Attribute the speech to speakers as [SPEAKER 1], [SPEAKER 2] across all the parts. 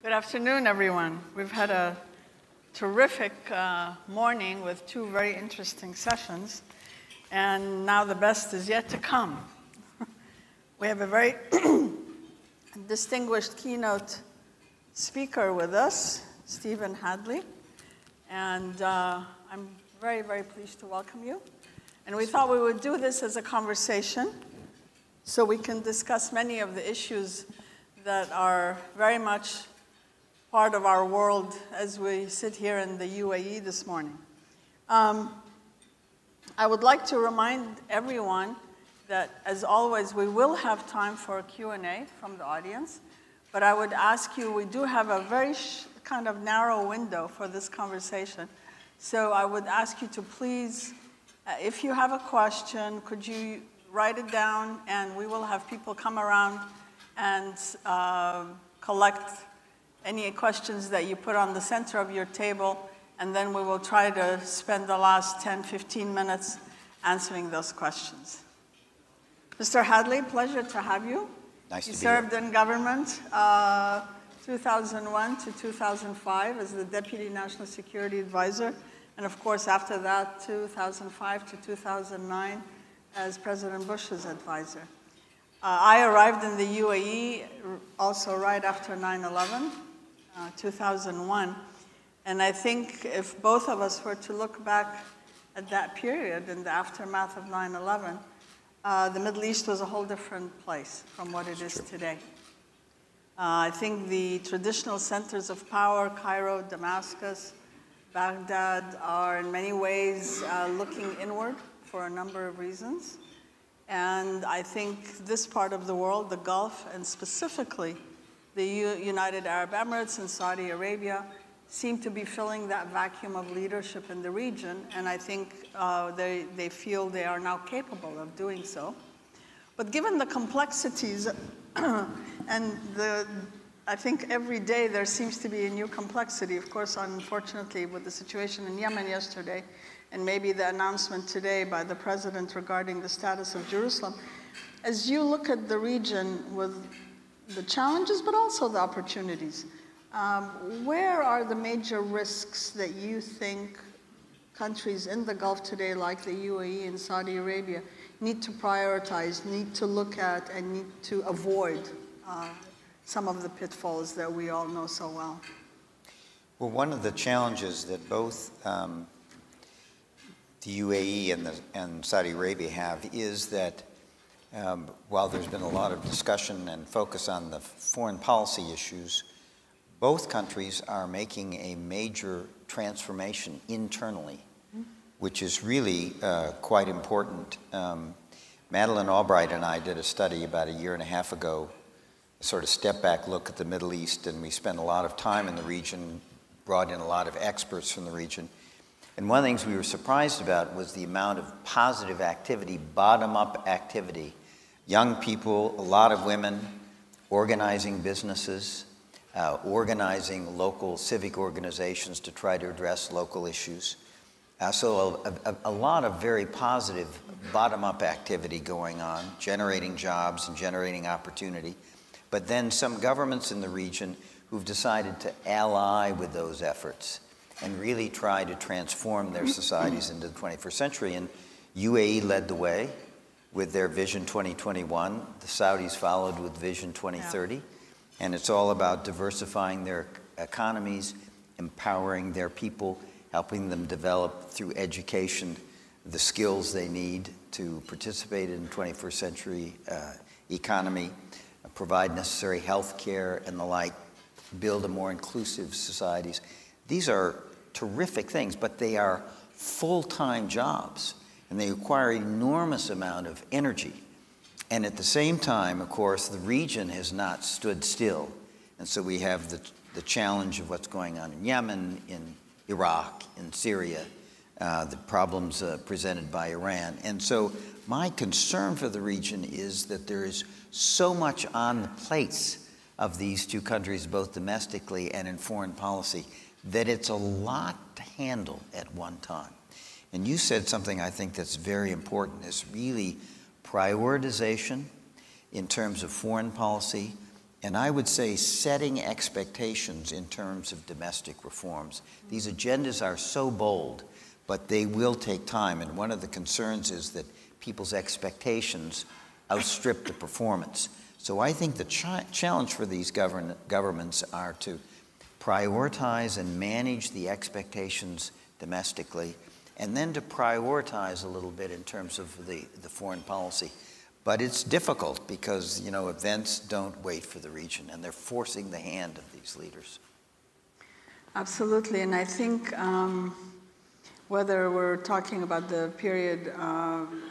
[SPEAKER 1] Good afternoon, everyone. We've had a terrific morning with two very interesting sessions, and now the best is yet to come. We have a very distinguished keynote speaker with us, Stephen Hadley, and I'm very, very pleased to welcome you. And we thought we would do this as a conversation so we can discuss many of the issues that are very much part of our world as we sit here in the UAE this morning. I would like to remind everyone that, as always, we will have time for a Q&A from the audience, but I would ask you, we do have a very kind of narrow window for this conversation, so I would ask you to please, if you have a question, could you write it down, and we will have people come around and collect any questions that you put on the center of your table, and then we will try to spend the last 10, 15 minutes answering those questions. Mr. Hadley, pleasure to have you.
[SPEAKER 2] Nice to be here.
[SPEAKER 1] You served in government 2001 to 2005 as the Deputy National Security Advisor, and of course after that, 2005 to 2009 as President Bush's advisor. I arrived in the UAE also right after 9/11. 2001, and I think if both of us were to look back at that period in the aftermath of 9/11, the Middle East was a whole different place from what it is today. I think the traditional centers of power, Cairo, Damascus, Baghdad, are in many ways looking inward for a number of reasons. And I think this part of the world, the Gulf, and specifically the United Arab Emirates and Saudi Arabia, seem to be filling that vacuum of leadership in the region, and I think they feel they are now capable of doing so. But given the complexities, and I think every day there seems to be a new complexity. Of course, unfortunately, with the situation in Yemen yesterday, and maybe the announcement today by the president regarding the status of Jerusalem, as you look at the region with the challenges, but also the opportunities, where are the major risks that you think countries in the Gulf today, like the UAE and Saudi Arabia, need to prioritize, need to look at, and need to avoid some of the pitfalls that we all know so well?
[SPEAKER 2] Well, one of the challenges that both the UAE and Saudi Arabia have is that while there's been a lot of discussion and focus on the foreign policy issues, both countries are making a major transformation internally, which is really quite important. Madeline Albright and I did a study about a year and a half ago, a sort of step-back look at the Middle East, and we spent a lot of time in the region, brought in a lot of experts from the region. And one of the things we were surprised about was the amount of positive activity, bottom-up activity. Young people, a lot of women, organizing businesses, organizing local civic organizations to try to address local issues. So a lot of very positive bottom-up activity going on, generating jobs and generating opportunity. But then some governments in the region who've decided to ally with those efforts and really try to transform their societies into the 21st century. And UAE led the way with their Vision 2021. The Saudis followed with Vision 2030. Yeah. And it's all about diversifying their economies, empowering their people, helping them develop through education the skills they need to participate in the 21st century economy, provide necessary health care and the like, build a more inclusive societies. These are terrific things, but they are full-time jobs, and they require an enormous amount of energy. And at the same time, of course, the region has not stood still. And so we have the challenge of what's going on in Yemen, in Iraq, in Syria, the problems presented by Iran. And so my concern for the region is that there is so much on the plates of these two countries, both domestically and in foreign policy, that it's a lot to handle at one time. And you said something I think that's very important, is really prioritization in terms of foreign policy, and I would say setting expectations in terms of domestic reforms. These agendas are so bold, but they will take time, and one of the concerns is that people's expectations outstrip the performance. So I think the challenge for these governments are to prioritize and manage the expectations domestically, and then to prioritize a little bit in terms of the foreign policy. But it's difficult because, you know, events don't wait for the region, and they're forcing the hand of these leaders.
[SPEAKER 1] Absolutely, and I think whether we're talking about the period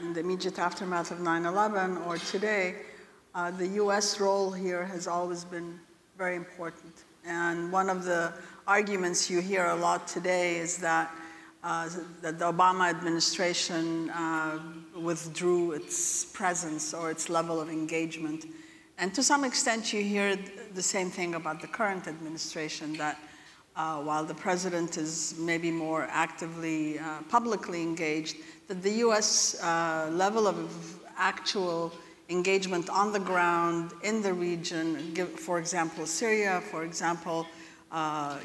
[SPEAKER 1] in the immediate aftermath of 9/11 or today, the U.S. role here has always been very important. And one of the arguments you hear a lot today is that the Obama administration withdrew its presence or its level of engagement. And to some extent, you hear the same thing about the current administration, that while the president is maybe more actively, publicly engaged, that the U.S. Level of actual engagement on the ground in the region, for example, Syria, for example,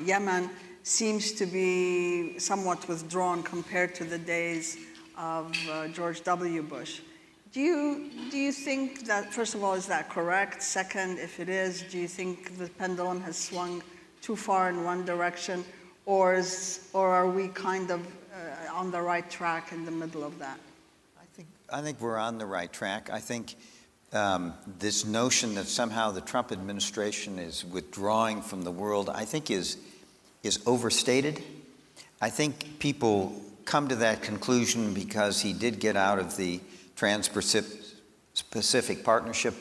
[SPEAKER 1] Yemen, seems to be somewhat withdrawn compared to the days of George W. Bush. Do you think that, first of all, is that correct? Second, if it is, do you think the pendulum has swung too far in one direction, or are we kind of on the right track in the middle of that?
[SPEAKER 2] I think we're on the right track. I think this notion that somehow the Trump administration is withdrawing from the world, I think is overstated. I think people come to that conclusion because he did get out of the Trans-Pacific Partnership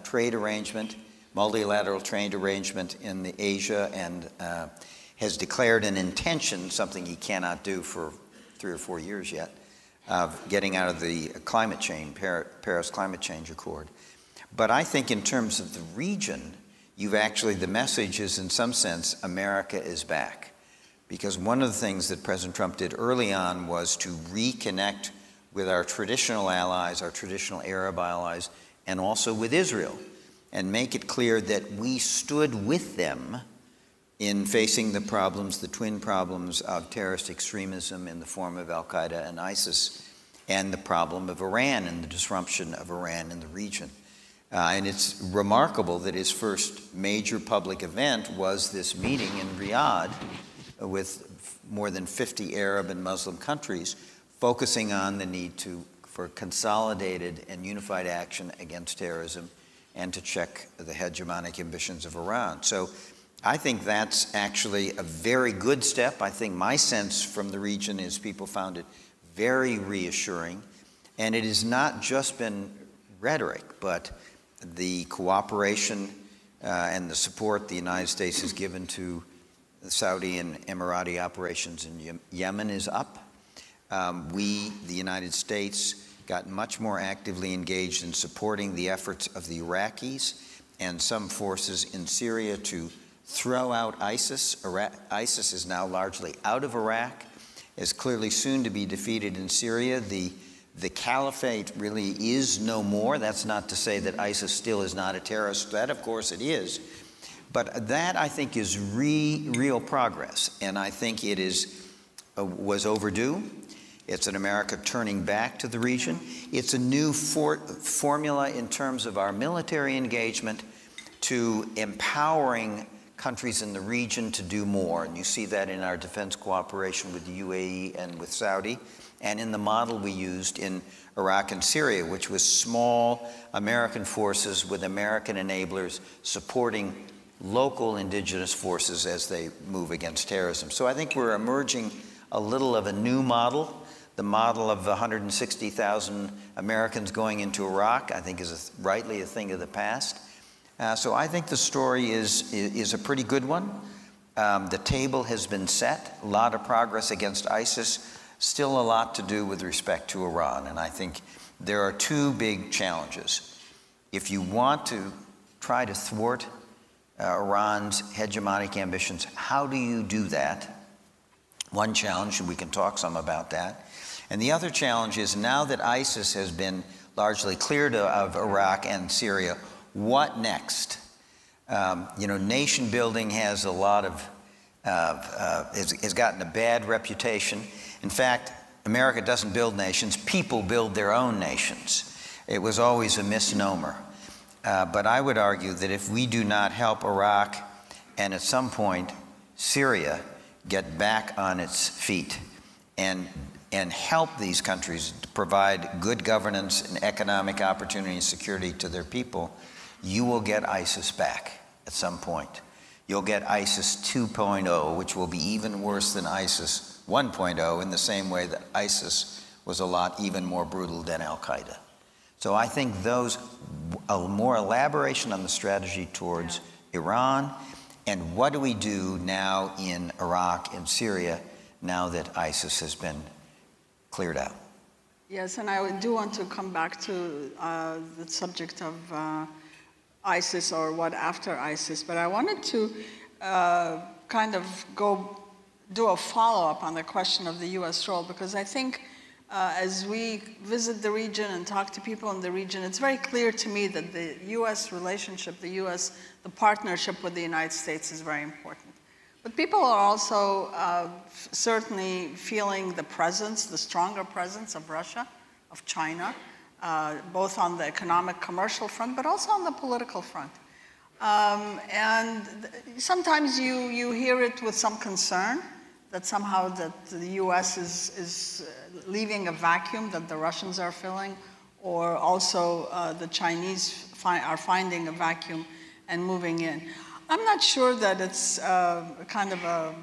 [SPEAKER 2] trade arrangement, multilateral trade arrangement in the Asia, and has declared an intention, something he cannot do for 3 or 4 years yet, of getting out of the climate change, Paris Climate Change Accord. But I think in terms of the region, the message is, in some sense, America is back. Because one of the things that President Trump did early on was to reconnect with our traditional allies, our traditional Arab allies, and also with Israel, and make it clear that we stood with them in facing the problems, the twin problems of terrorist extremism in the form of Al-Qaeda and ISIS, and the problem of Iran and the disruption of Iran in the region. And it's remarkable that his first major public event was this meeting in Riyadh with more than 50 Arab and Muslim countries, focusing on the need for consolidated and unified action against terrorism and to check the hegemonic ambitions of Iran. So I think that's actually a very good step. I think my sense from the region is people found it very reassuring. And it has not just been rhetoric, but the cooperation and the support the United States has given to the Saudi and Emirati operations in Yemen is up. We, the United States, got much more actively engaged in supporting the efforts of the Iraqis and some forces in Syria to throw out ISIS. ISIS is now largely out of Iraq, is clearly soon to be defeated in Syria. The caliphate really is no more. That's not to say that ISIS still is not a terrorist threat. Of course it is. But that, I think, is real progress. And I think it was overdue. It's an America turning back to the region. It's a new formula in terms of our military engagement to empowering countries in the region to do more. And you see that in our defense cooperation with the UAE and with Saudi, and in the model we used in Iraq and Syria, which was small American forces with American enablers supporting local indigenous forces as they move against terrorism. So I think we're emerging a little of a new model. The model of 160,000 Americans going into Iraq, I think, is rightly a thing of the past. So I think the story is a pretty good one. The table has been set, a lot of progress against ISIS, still a lot to do with respect to Iran. And I think there are two big challenges. If you want to try to thwart Iran's hegemonic ambitions, how do you do that? One challenge, and we can talk some about that. And the other challenge is, now that ISIS has been largely cleared of Iraq and Syria, what next? You know, nation building has a lot of, has gotten a bad reputation. In fact, America doesn't build nations, people build their own nations. It was always a misnomer. But I would argue that if we do not help Iraq and at some point Syria get back on its feet and help these countries to provide good governance and economic opportunity and security to their people, you will get ISIS back at some point. You'll get ISIS 2.0, which will be even worse than ISIS 1.0 in the same way that ISIS was a lot even more brutal than Al-Qaeda. So I think those, a more elaboration on the strategy towards Iran, and what do we do now in Iraq and Syria now that ISIS has been cleared out?
[SPEAKER 1] Yes, and I do want to come back to the subject of ISIS or what after ISIS, but I wanted to kind of do a follow-up on the question of the U.S. role, because I think as we visit the region and talk to people in the region, it's very clear to me that the U.S. relationship, the partnership with the United States is very important. But people are also certainly feeling the presence, the stronger presence of Russia, of China, both on the economic, commercial front, but also on the political front. And sometimes you hear it with some concern that somehow that the U.S. is leaving a vacuum that the Russians are filling, or also the Chinese are finding a vacuum and moving in. I'm not sure that it's kind of a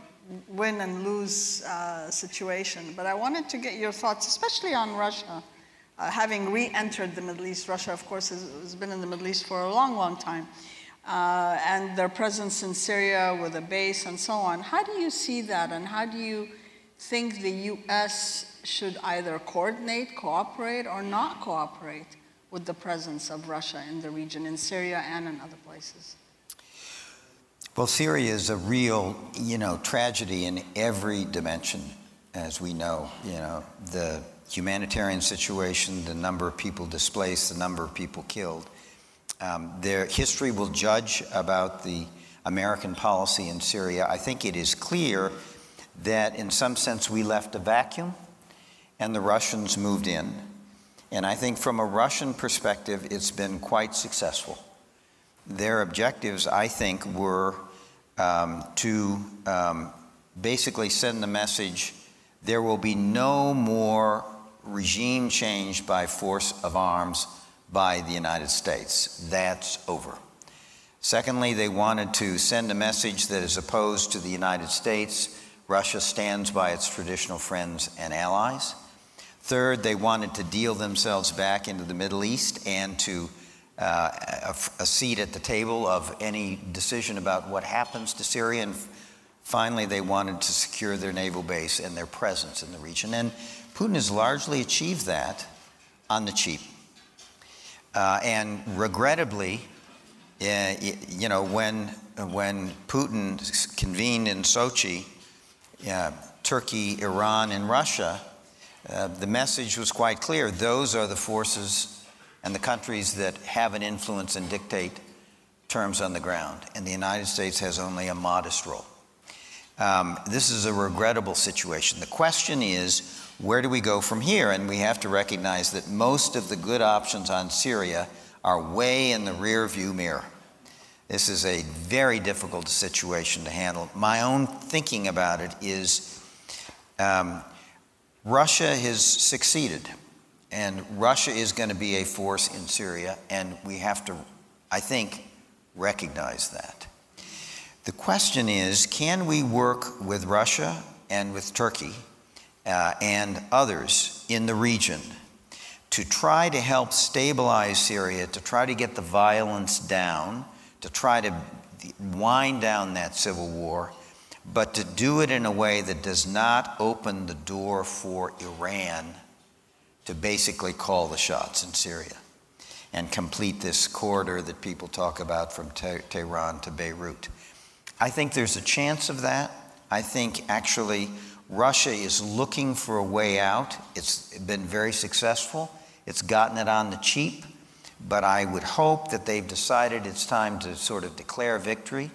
[SPEAKER 1] win and lose situation, but I wanted to get your thoughts, especially on Russia. Having re-entered the Middle East, Russia, of course, has been in the Middle East for a long, long time. And their presence in Syria with a base and so on. How do you see that, and how do you think the U.S. should either coordinate, cooperate, or not cooperate with the presence of Russia in the region, in Syria and in other places?
[SPEAKER 2] Well, Syria is a real, tragedy in every dimension, as we know. The humanitarian situation, the number of people displaced, the number of people killed. Their history will judge about the American policy in Syria. I think it is clear that in some sense we left a vacuum and the Russians moved in. And I think from a Russian perspective, it's been quite successful. Their objectives, I think, were to basically send the message, there will be no more regime change by force of arms by the United States. That's over. Secondly, they wanted to send a message that as opposed to the United States, Russia stands by its traditional friends and allies. Third, they wanted to deal themselves back into the Middle East and to a seat at the table of any decision about what happens to Syria. And finally, they wanted to secure their naval base and their presence in the region. And Putin has largely achieved that on the cheap. And regrettably, when Putin convened in Sochi, Turkey, Iran, and Russia, the message was quite clear. Those are the forces and the countries that have an influence and dictate terms on the ground. And the United States has only a modest role. This is a regrettable situation. The question is, where do we go from here? And we have to recognize that most of the good options on Syria are way in the rear view mirror. This is a very difficult situation to handle. My own thinking about it is Russia has succeeded, and Russia is going to be a force in Syria, and we have to, I think, recognize that. The question is, can we work with Russia and with Turkey and others in the region to try to help stabilize Syria, to try to get the violence down, to try to wind down that civil war, but to do it in a way that does not open the door for Iran to basically call the shots in Syria and complete this corridor that people talk about from Tehran to Beirut. I think there's a chance of that. I think actually Russia is looking for a way out. It's been very successful. It's gotten it on the cheap. But I would hope that they've decided it's time to sort of declare victory,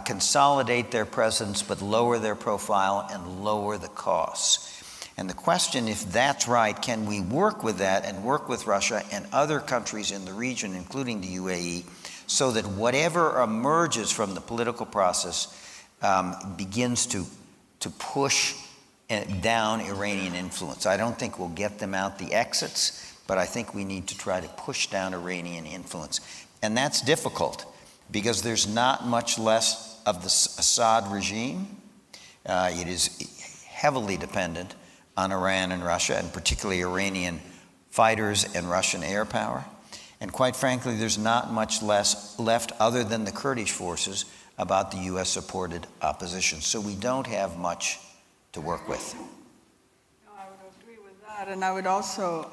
[SPEAKER 2] consolidate their presence, but lower their profile and lower the costs. And the question, if that's right, can we work with that and work with Russia and other countries in the region, including the UAE, so that whatever emerges from the political process begins to push down Iranian influence. I don't think we'll get them out the exits, but I think we need to try to push down Iranian influence. And that's difficult because there's not much less of the Assad regime. It is heavily dependent on Iran and Russia, and particularly Iranian fighters and Russian air power. And quite frankly, there's not much less left other than the Kurdish forces about the US-supported opposition. So we don't have much to work with.
[SPEAKER 1] No, I would agree with that. And I would also,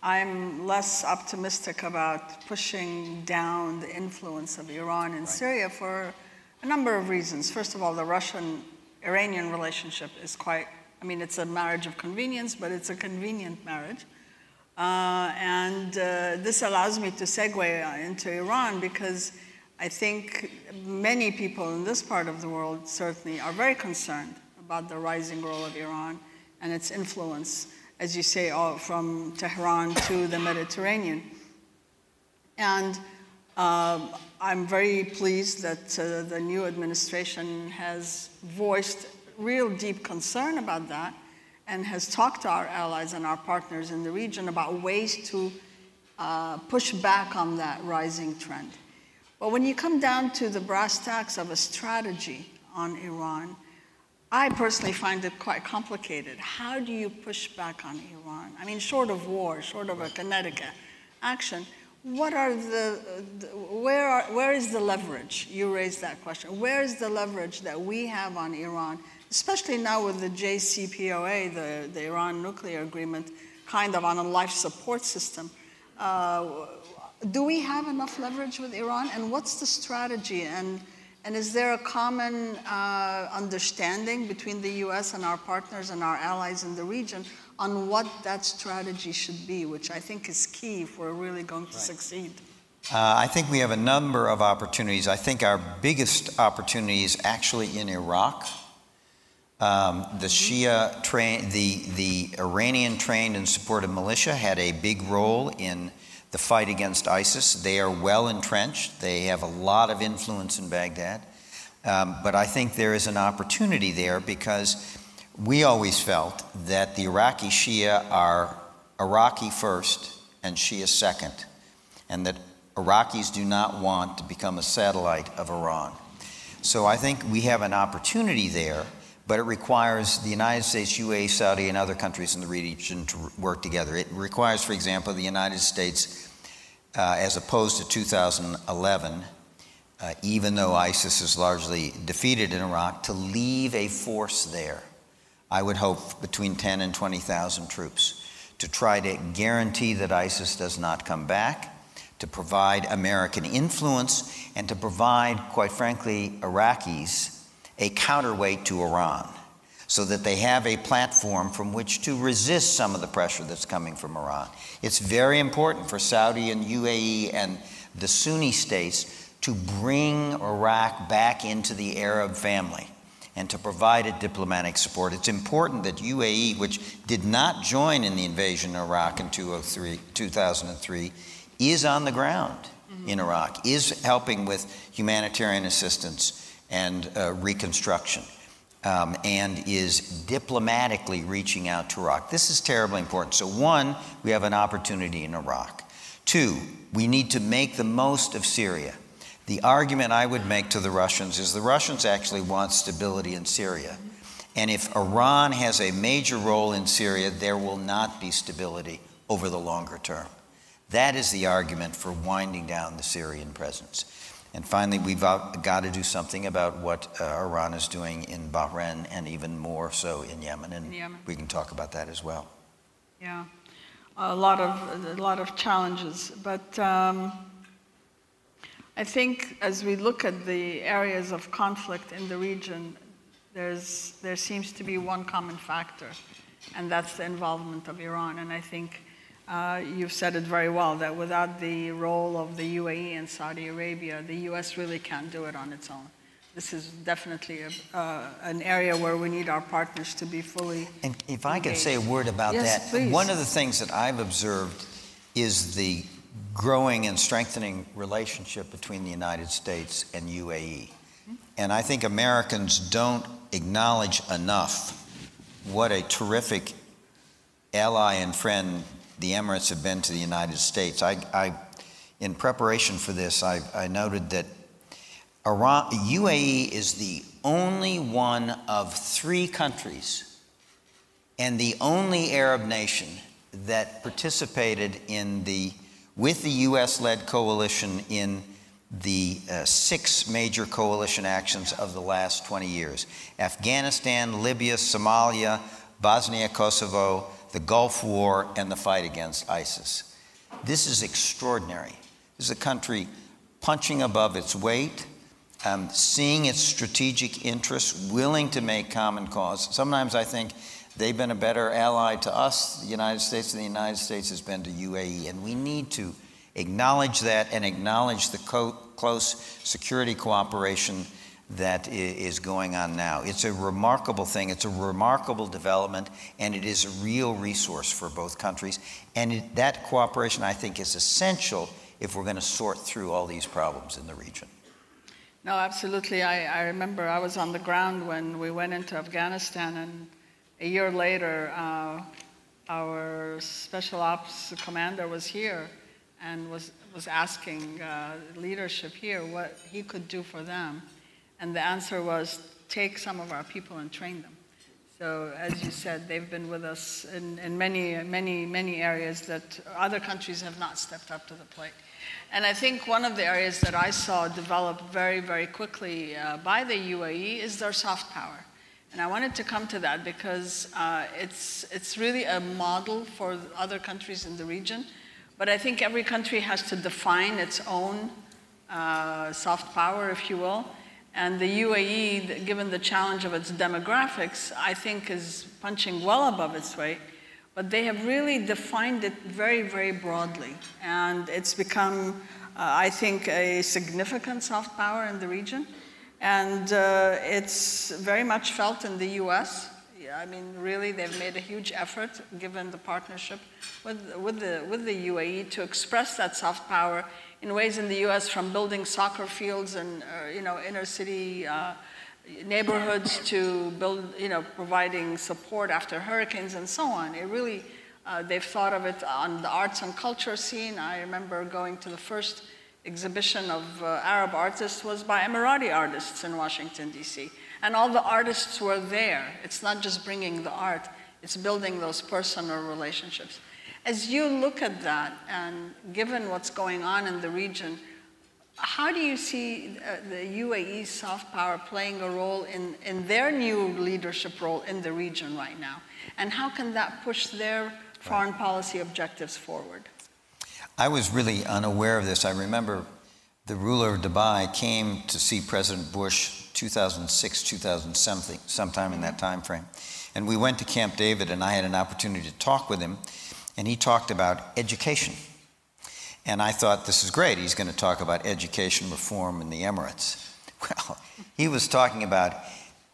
[SPEAKER 1] I'm less optimistic about pushing down the influence of Iran in Syria for a number of reasons. First of all, the Russian-Iranian relationship is quite, I mean, it's a marriage of convenience, but it's a convenient marriage. This allows me to segue into Iran because I think many people in this part of the world certainly are very concerned about the rising role of Iran and its influence, as you say, from Tehran to the Mediterranean. And I'm very pleased that the new administration has voiced real deep concern about that and has talked to our allies and our partners in the region about ways to push back on that rising trend. But when you come down to the brass tacks of a strategy on Iran, I personally find it quite complicated. How do you push back on Iran? I mean, short of war, short of a kinetic action, what are where is the leverage? You raised that question. Where is the leverage that we have on Iran, especially now with the JCPOA, the Iran nuclear agreement, kind of on a life support system? Do we have enough leverage with Iran? And what's the strategy? And is there a common understanding between the US and our partners and our allies in the region on what that strategy should be, which I think is key if we're really going to succeed?
[SPEAKER 2] I think we have a number of opportunities. I think our biggest opportunity is actually in Iraq. The Shia the Iranian trained and supported militia had a big role in the fight against ISIS. They are well entrenched. They have a lot of influence in Baghdad. But I think there is an opportunity there because we always felt that the Iraqi Shia are Iraqi first and Shia second, and that Iraqis do not want to become a satellite of Iran. So I think we have an opportunity there, but it requires the United States, UAE, Saudi, and other countries in the region to work together. It requires, for example, the United States, as opposed to 2011, even though ISIS is largely defeated in Iraq, to leave a force there. I would hope between 10 and 20,000 troops to try to guarantee that ISIS does not come back, to provide American influence, and to provide, quite frankly, Iraqis a counterweight to Iran, so that they have a platform from which to resist some of the pressure that's coming from Iran. It's very important for Saudi and UAE and the Sunni states to bring Iraq back into the Arab family and to provide it diplomatic support. It's important that UAE, which did not join in the invasion of Iraq in 2003, is on the ground in Iraq, is helping with humanitarian assistance and reconstruction, and is diplomatically reaching out to Iraq. This is terribly important. So one, we have an opportunity in Iraq. Two, we need to make the most of Syria. The argument I would make to the Russians is the Russians actually want stability in Syria. And if Iran has a major role in Syria, there will not be stability over the longer term. That is the argument for winding down the Syrian presence. And finally, we've got to do something about what Iran is doing in Bahrain and even more so in Yemen. And we can talk about that as well.
[SPEAKER 1] Yeah, a lot of challenges. But I think as we look at the areas of conflict in the region, there seems to be one common factor, and that's the involvement of Iran. And I think You've said it very well, that without the role of the UAE and Saudi Arabia, the US really can't do it on its own. This is definitely an area where we need our partners to be fully
[SPEAKER 2] And if I could say a word about that.
[SPEAKER 1] Please.
[SPEAKER 2] One of the things that I've observed is the growing and strengthening relationship between the United States and UAE. And I think Americans don't acknowledge enough what a terrific ally and friend the Emirates have been to the United States. In preparation for this, I noted that UAE is the only one of 3 countries and the only Arab nation that participated with the US-led coalition in the 6 major coalition actions of the last 20 years. Afghanistan, Libya, Somalia, Bosnia, Kosovo, the Gulf War, and the fight against ISIS. This is extraordinary. This is a country punching above its weight, seeing its strategic interests, willing to make common cause. Sometimes I think they've been a better ally to us, the United States, than the United States has been to UAE. And we need to acknowledge that and acknowledge the close security cooperation that is going on now. It's a remarkable thing. It's a remarkable development, and it is a real resource for both countries. And that cooperation, I think, is essential if we're going to sort through all these problems in the region.
[SPEAKER 1] No, absolutely. I remember I was on the ground when we went into Afghanistan, and a year later, our special ops commander was here and was asking leadership here what he could do for them. And the answer was, take some of our people and train them. So as you said, they've been with us in many areas that other countries have not stepped up to the plate. And I think one of the areas that I saw develop very, very quickly by the UAE is their soft power. And I wanted to come to that because it's really a model for other countries in the region. But I think every country has to define its own soft power, if you will. And the UAE, given the challenge of its demographics, I think is punching well above its weight. But they have really defined it very, very broadly. And it's become, I think, a significant soft power in the region. And it's very much felt in the US. I mean, really, they've made a huge effort, given the partnership with the UAE, to express that soft power in ways in the US, from building soccer fields and inner city neighborhoods to providing support after hurricanes and so on. It really, they've thought of it on the arts and culture scene. I remember going to the first exhibition of Arab artists was by Emirati artists in Washington, D.C. And all the artists were there. It's not just bringing the art, it's building those personal relationships. As you look at that, and given what's going on in the region, how do you see the UAE's soft power playing a role in their new leadership role in the region right now? And how can that push their foreign policy objectives forward?
[SPEAKER 2] I was really unaware of this. I remember the ruler of Dubai came to see President Bush 2006, 2007, sometime in that time frame. And we went to Camp David, and I had an opportunity to talk with him, and he talked about education. And I thought, this is great. He's going to talk about education reform in the Emirates. Well, he was talking about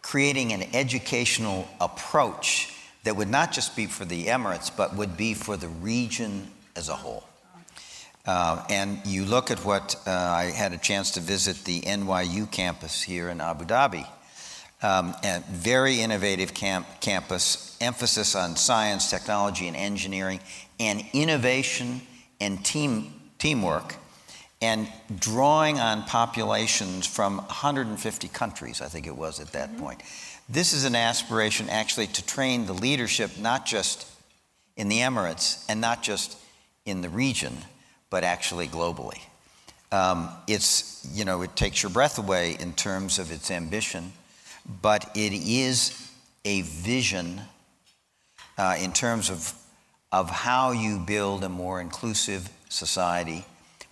[SPEAKER 2] creating an educational approach that would not just be for the Emirates, but would be for the region as a whole. And you look at what I had a chance to visit the NYU campus here in Abu Dhabi. A very innovative campus, emphasis on science, technology, and engineering, and innovation and teamwork, and drawing on populations from 150 countries, I think it was at that point. This is an aspiration actually to train the leadership, not just in the Emirates and not just in the region, but actually globally. It takes your breath away in terms of its ambition, but it is a vision in terms of how you build a more inclusive society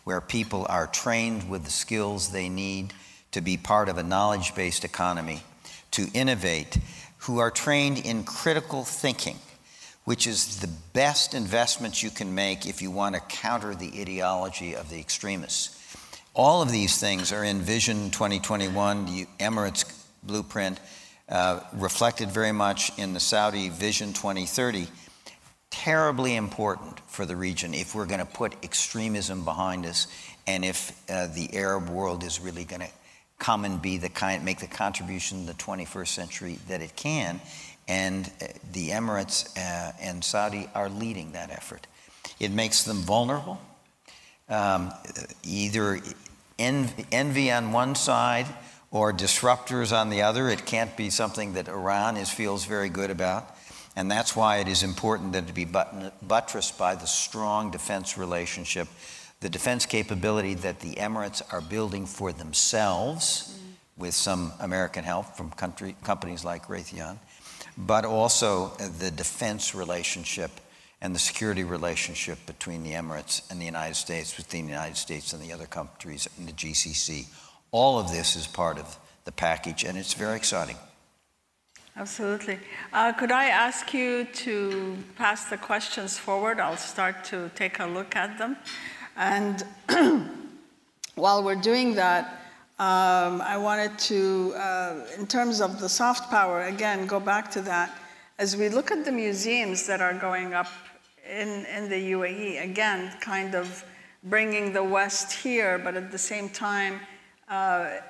[SPEAKER 2] where people are trained with the skills they need to be part of a knowledge-based economy, to innovate, who are trained in critical thinking, which is the best investment you can make if you want to counter the ideology of the extremists. All of these things are in Vision 2021, the Emirates blueprint, reflected very much in the Saudi Vision 2030. Terribly important for the region if we're going to put extremism behind us, and if the Arab world is really going to come and be make the contribution in the 21st century that it can. And the Emirates and Saudi are leading that effort. It makes them vulnerable, either envy on one side or disruptors on the other. It can't be something that Iran feels very good about. And that's why it is important that it be buttressed by the strong defense relationship, the defense capability that the Emirates are building for themselves, with some American help from companies like Raytheon, but also the defense relationship and the security relationship between the Emirates and the United States, between the United States and the other countries in the GCC. All of this is part of the package, and it's very exciting.
[SPEAKER 1] Absolutely. Could I ask you to pass the questions forward? I'll start to take a look at them. And while we're doing that, I wanted to, in terms of the soft power, again, go back to that. As we look at the museums that are going up in the UAE, again, kind of bringing the West here, but at the same time,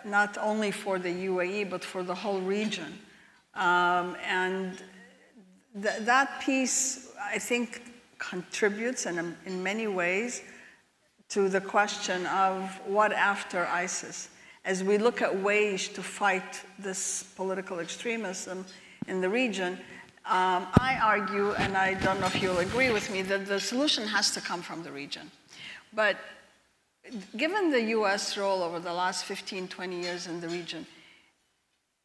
[SPEAKER 1] not only for the UAE, but for the whole region. And that piece, I think, contributes in many ways to the question of what after ISIS. As we look at ways to fight this political extremism in the region, I argue, and I don't know if you'll agree with me, that the solution has to come from the region. But given the US role over the last 15, 20 years in the region,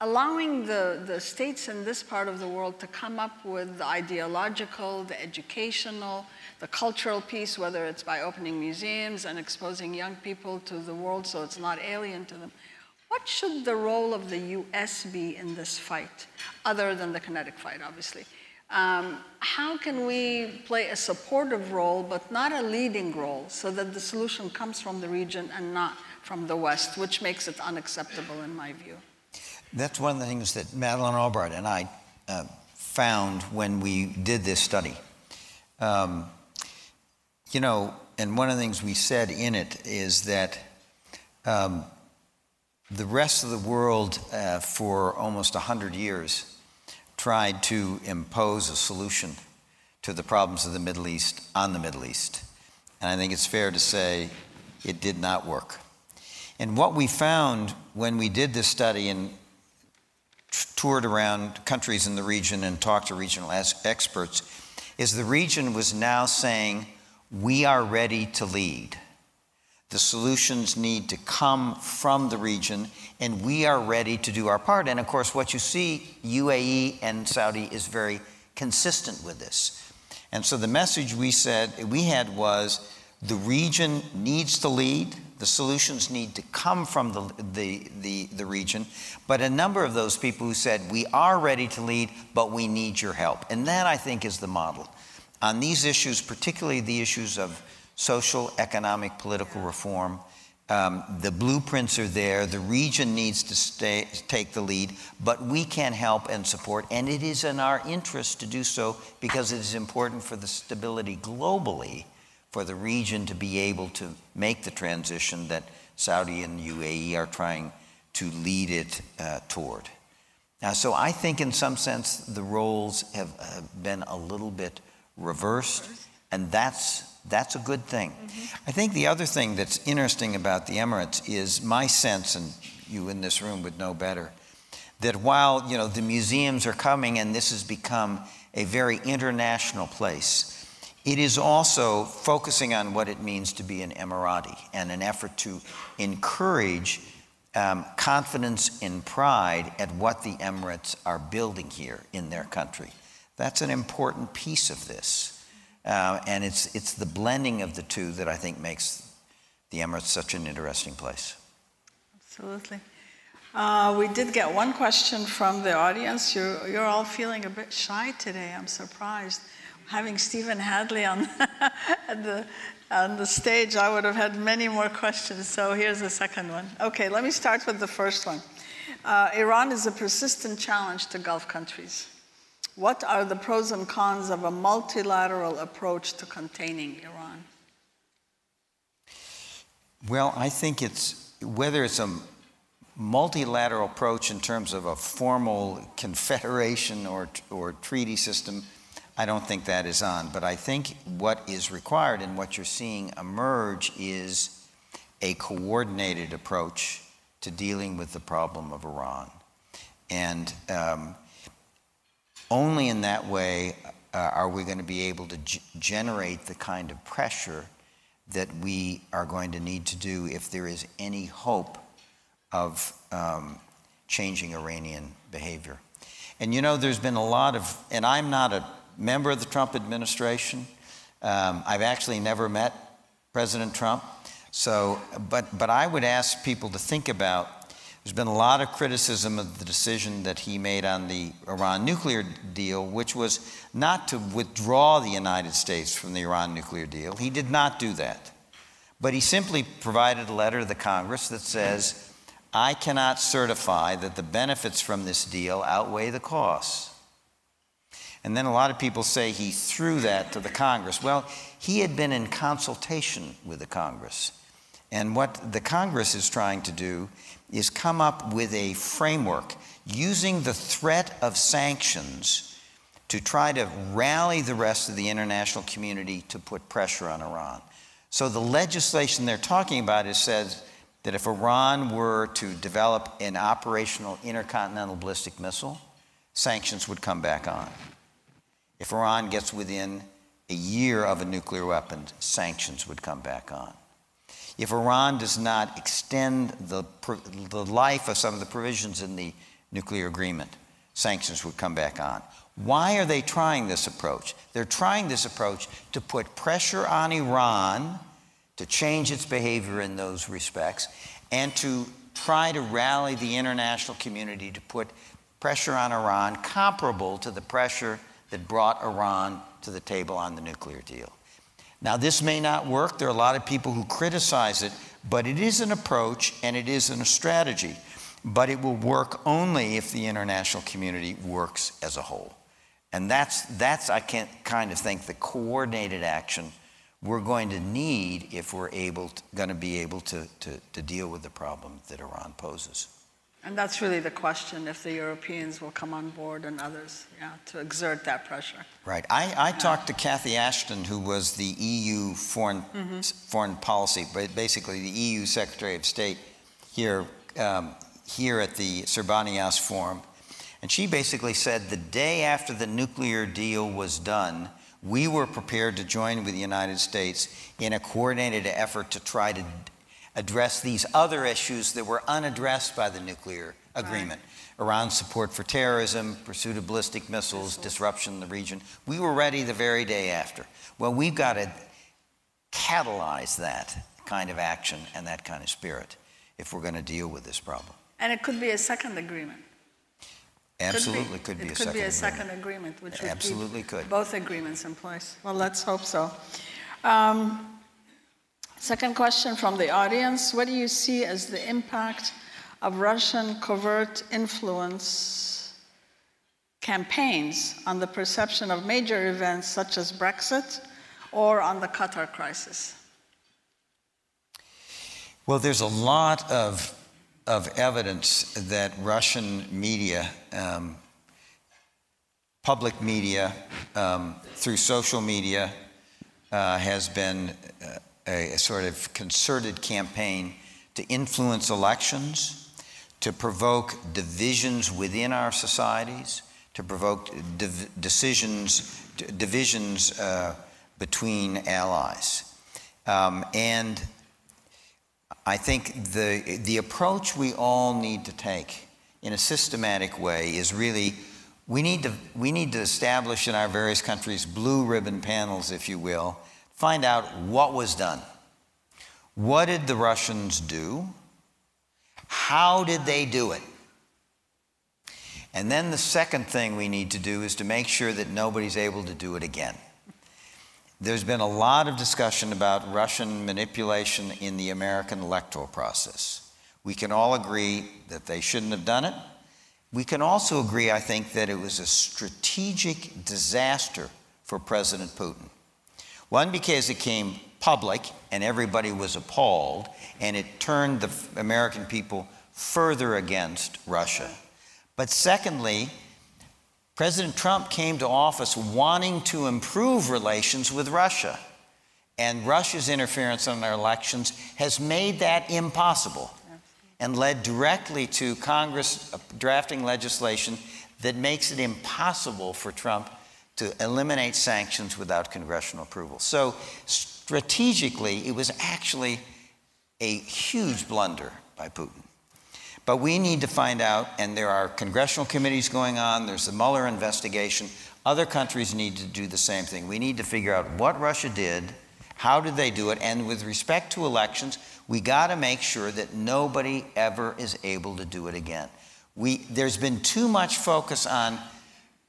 [SPEAKER 1] allowing the states in this part of the world to come up with the ideological, the educational, the cultural piece, whether it's by opening museums and exposing young people to the world so it's not alien to them. What should the role of the US be in this fight, other than the kinetic fight, obviously? How can we play a supportive role, but not a leading role, so that the solution comes from the region and not from the West, which makes it unacceptable in my view?
[SPEAKER 2] That's one of the things that Madeleine Albright and I found when we did this study. You know, and one of the things we said in it is that the rest of the world for almost 100 years tried to impose a solution to the problems of the Middle East on the Middle East. And I think it's fair to say it did not work. And what we found when we did this study and toured around countries in the region and talked to regional experts is the region was now saying, we are ready to lead. The solutions need to come from the region, and we are ready to do our part. And of course, what you see, UAE and Saudi is very consistent with this. And so the message we had was, the region needs to lead. The solutions need to come from the region. But a number of those people who said, we are ready to lead, but we need your help. And that, I think, is the model. On these issues, particularly the issues of social, economic, political reform, the blueprints are there. The region needs to take the lead, but we can help and support. And it is in our interest to do so because it is important for the stability globally, for the region to be able to make the transition that Saudi and UAE are trying to lead it toward. Now, so I think in some sense the roles have been a little bit reversed, and that's a good thing. Mm-hmm. I think the other thing that's interesting about the Emirates is my sense, and you in this room would know better, that while the museums are coming and this has become a very international place, it is also focusing on what it means to be an Emirati and an effort to encourage confidence and pride at what the Emirates are building here in their country. That's an important piece of this. And it's the blending of the two that I think makes the Emirates such an interesting place.
[SPEAKER 1] Absolutely. We did get one question from the audience. You're all feeling a bit shy today. I'm surprised. Having Stephen Hadley on, on the stage, I would have had many more questions. So here's the second one. Okay, let me start with the first one. Iran is a persistent challenge to Gulf countries. What are the pros and cons of a multilateral approach to containing Iran?
[SPEAKER 2] Well, I think whether it's a multilateral approach in terms of a formal confederation or treaty system, I don't think that is on. But I think what is required and what you're seeing emerge is a coordinated approach to dealing with the problem of Iran. And only in that way are we going to be able to generate the kind of pressure that we are going to need to do if there is any hope of changing Iranian behavior. And you know, there's been a lot of, and I'm not a member of the Trump administration. I've actually never met President Trump. So, but I would ask people to think about, there's been a lot of criticism of the decision that he made on the Iran nuclear deal, which was not to withdraw the United States from the Iran nuclear deal. He did not do that. But he simply provided a letter to the Congress that says, I cannot certify that the benefits from this deal outweigh the costs. And then a lot of people say he threw that to the Congress. Well, he had been in consultation with the Congress. And what the Congress is trying to do is come up with a framework using the threat of sanctions to try to rally the rest of the international community to put pressure on Iran. So the legislation they're talking about says that if Iran were to develop an operational intercontinental ballistic missile, sanctions would come back on. If Iran gets within a year of a nuclear weapon, sanctions would come back on. If Iran does not extend the life of some of the provisions in the nuclear agreement, sanctions would come back on. Why are they trying this approach? They're trying this approach to put pressure on Iran to change its behavior in those respects and to try to rally the international community to put pressure on Iran comparable to the pressure that brought Iran to the table on the nuclear deal. Now, this may not work. There are a lot of people who criticize it, but it is an approach and it isn't a strategy. But it will work only if the international community works as a whole. And that's I can't kind of think the coordinated action we're going to need if we're going to be able to deal with the problem that Iran poses.
[SPEAKER 1] And that's really the question, if the Europeans will come on board and others, to exert that pressure.
[SPEAKER 2] Right. I talked to Cathy Ashton, who was the EU foreign policy, but basically the EU Secretary of State here at the Sirbaniyas Forum. And she basically said the day after the nuclear deal was done, we were prepared to join with the United States in a coordinated effort to try to address these other issues that were unaddressed by the nuclear agreement. Right. Iran's support for terrorism, pursuit of ballistic missiles, disruption in the region. We were ready the very day after. Well, we've got to catalyze that kind of action and that kind of spirit if we're going to deal with this problem.
[SPEAKER 1] And it could be a second agreement.
[SPEAKER 2] Absolutely could be a second agreement.
[SPEAKER 1] It could be a second agreement, which would keep
[SPEAKER 2] both
[SPEAKER 1] agreements in place. Well, let's hope so. Second question from the audience. What do you see as the impact of Russian covert influence campaigns on the perception of major events such as Brexit or on the Qatar crisis?
[SPEAKER 2] Well, there's a lot of evidence that Russian media, public media, through social media, has been a sort of concerted campaign to influence elections, to provoke divisions within our societies, to provoke divisions between allies. And I think the approach we all need to take in a systematic way is really, we need to establish in our various countries blue ribbon panels, if you will, find out what was done. What did the Russians do? How did they do it? And then the second thing we need to do is to make sure that nobody's able to do it again. there's been a lot of discussion about Russian manipulation in the American electoral process. We can all agree that they shouldn't have done it. We can also agree, I think, that it was a strategic disaster for President Putin. One, because it came public and everybody was appalled, and it turned the American people further against Russia. But secondly, President Trump came to office wanting to improve relations with Russia. And Russia's interference in our elections has made that impossible and led directly to Congress drafting legislation that makes it impossible for Trump to eliminate sanctions without congressional approval. So strategically, it was actually a huge blunder by Putin. But we need to find out, and there are congressional committees going on, there's the Mueller investigation. Other countries need to do the same thing. We need to figure out what Russia did, how did they do it, and with respect to elections, we got to make sure that nobody ever is able to do it again. There's been too much focus on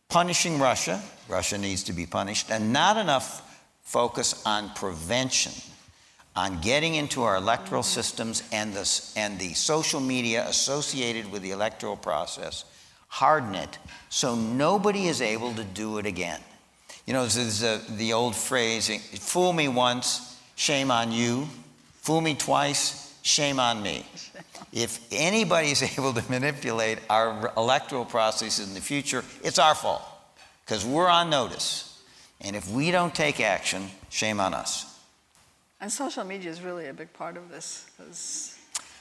[SPEAKER 2] punishing Russia. Russia needs to be punished, and not enough focus on prevention, on getting into our electoral systems and the social media associated with the electoral process, harden it so nobody is able to do it again. You know, there's the old phrase, fool me once, shame on you. Fool me twice, shame on me. If anybody is able to manipulate our electoral processes in the future, it's our fault, because we're on notice. And if we don't take action, shame on us.
[SPEAKER 1] And social media is really a big part of this, because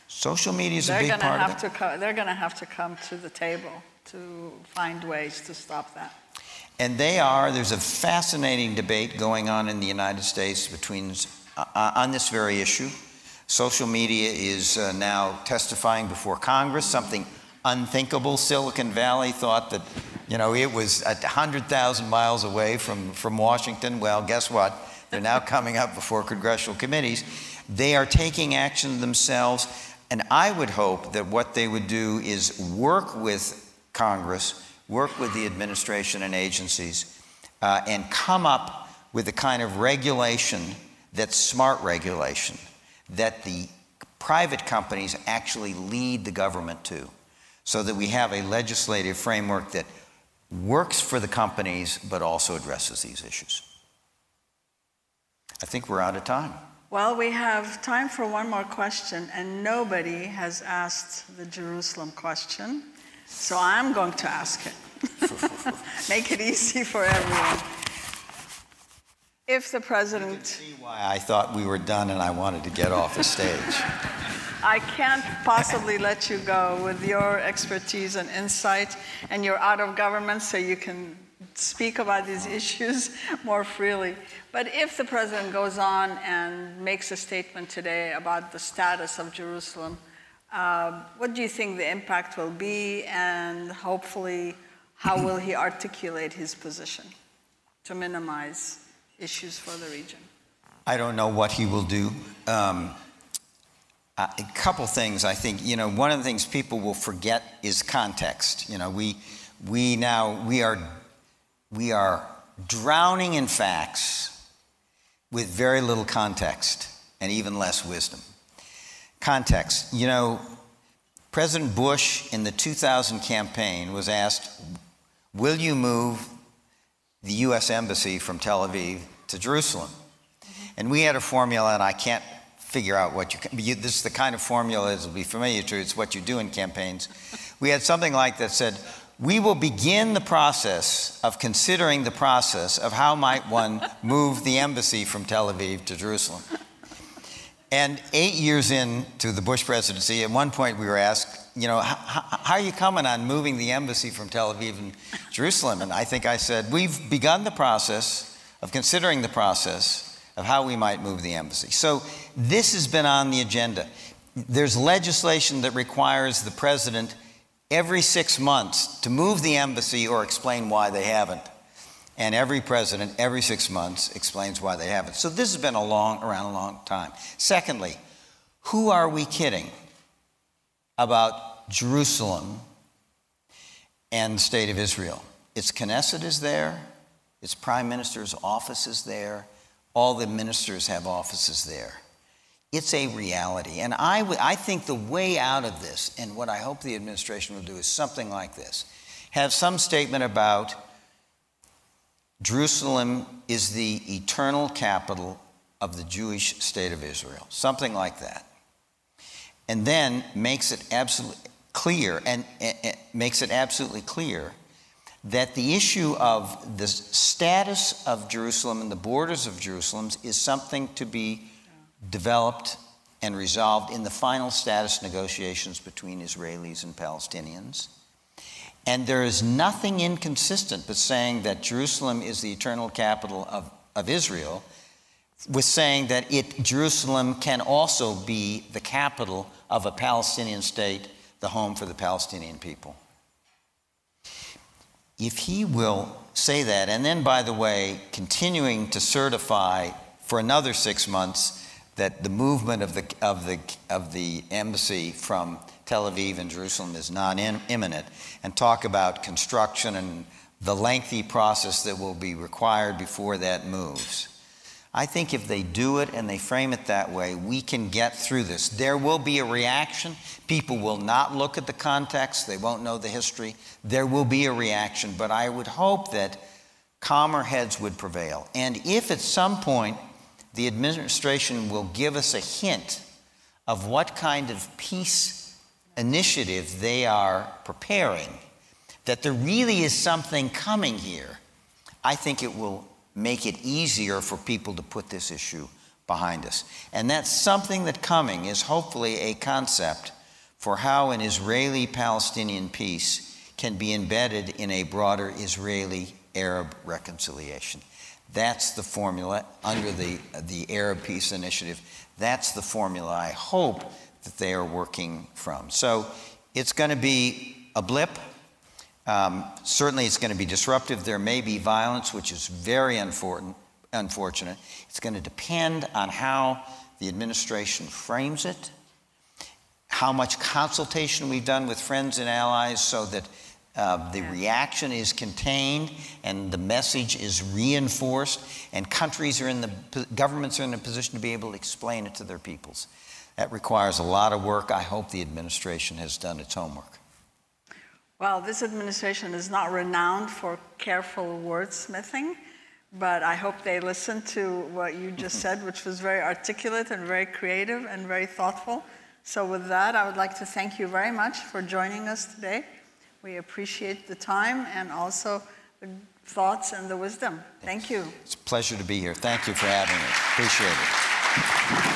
[SPEAKER 2] social media is a big part of it.
[SPEAKER 1] They're going to have to come to the table to find ways to stop that.
[SPEAKER 2] And there's a fascinating debate going on in the United States on this very issue. Social media is now testifying before Congress, something unthinkable. Silicon Valley thought that, you know, it was 100,000 miles away from Washington. Well, guess what? They're now coming up before congressional committees. They are taking action themselves, and I would hope that what they would do is work with Congress, work with the administration and agencies, and come up with the kind of regulation that's smart regulation, that the private companies actually lead the government to, so that we have a legislative framework that works for the companies but also addresses these issues. I think we're out of time.
[SPEAKER 1] Well, we have time for one more question, and nobody has asked the Jerusalem question, so I'm going to ask it. Make it easy for everyone. If the president... You can see
[SPEAKER 2] why I thought we were done and I wanted to get off the stage.
[SPEAKER 1] I can't possibly let you go with your expertise and insight, and you're out of government, so you can speak about these issues more freely. But if the president goes on and makes a statement today about the status of Jerusalem, what do you think the impact will be, and hopefully how will he articulate his position to minimize issues for the region?
[SPEAKER 2] I don't know what he will do. A couple things, I think. You know, one of the things people will forget is context. You know, we are drowning in facts with very little context and even less wisdom. Context. You know, President Bush in the 2000 campaign was asked, will you move the U.S. Embassy from Tel Aviv to Jerusalem? And we had a formula, and I can't figure out what this is the kind of formula that will be familiar to you. It's what you do in campaigns. We had something like that said, we will begin the process of considering the process of how might one move the embassy from Tel Aviv to Jerusalem. And 8 years into the Bush presidency, at one point we were asked, you know, how are you coming on moving the embassy from Tel Aviv and Jerusalem? And I think I said, we've begun the process of considering the process of how we might move the embassy. So this has been on the agenda. There's legislation that requires the president every 6 months to move the embassy or explain why they haven't. And every president, every 6 months, explains why they haven't. So this has been around a long time. Secondly, who are we kidding about Jerusalem and the state of Israel? Its Knesset is there. Its prime minister's office is there. all the ministers have offices there. It's a reality. And I think the way out of this, and what I hope the administration will do, is something like this. Have some statement about Jerusalem is the eternal capital of the Jewish state of Israel. Something like that. And then makes it absolutely clear, that the issue of the status of Jerusalem and the borders of Jerusalem is something to be developed and resolved in the final status negotiations between Israelis and Palestinians. And there is nothing inconsistent with saying that Jerusalem is the eternal capital of Israel, with saying that Jerusalem can also be the capital of a Palestinian state, the home for the Palestinian people. If he will say that, and then, by the way, continuing to certify for another 6 months that the movement of the embassy from Tel Aviv and Jerusalem is not imminent, and talk about construction and the lengthy process that will be required before that moves. I think if they do it and they frame it that way, we can get through this. There will be a reaction. People will not look at the context. They won't know the history. There will be a reaction, but I would hope that calmer heads would prevail. And if at some point the administration will give us a hint of what kind of peace initiative they are preparing, that there really is something coming here, I think it will make it easier for people to put this issue behind us. And that something that coming is hopefully a concept for how an Israeli-Palestinian peace can be embedded in a broader Israeli-Arab reconciliation. That's the formula under the Arab Peace Initiative. That's the formula I hope that they are working from. So it's going to be a blip. Certainly it's going to be disruptive. There may be violence, which is very unfortunate. It's going to depend on how the administration frames it, how much consultation we've done with friends and allies so that the reaction is contained and the message is reinforced, and governments are in a position to be able to explain it to their peoples. That requires a lot of work. I hope the administration has done its homework.
[SPEAKER 1] Well, this administration is not renowned for careful wordsmithing, but I hope they listen to what you just said, which was very articulate and very creative and very thoughtful. So with that, I would like to thank you very much for joining us today. We appreciate the time and also the thoughts and the wisdom. Thank you.
[SPEAKER 2] It's a pleasure to be here. Thank you for having me. Appreciate it.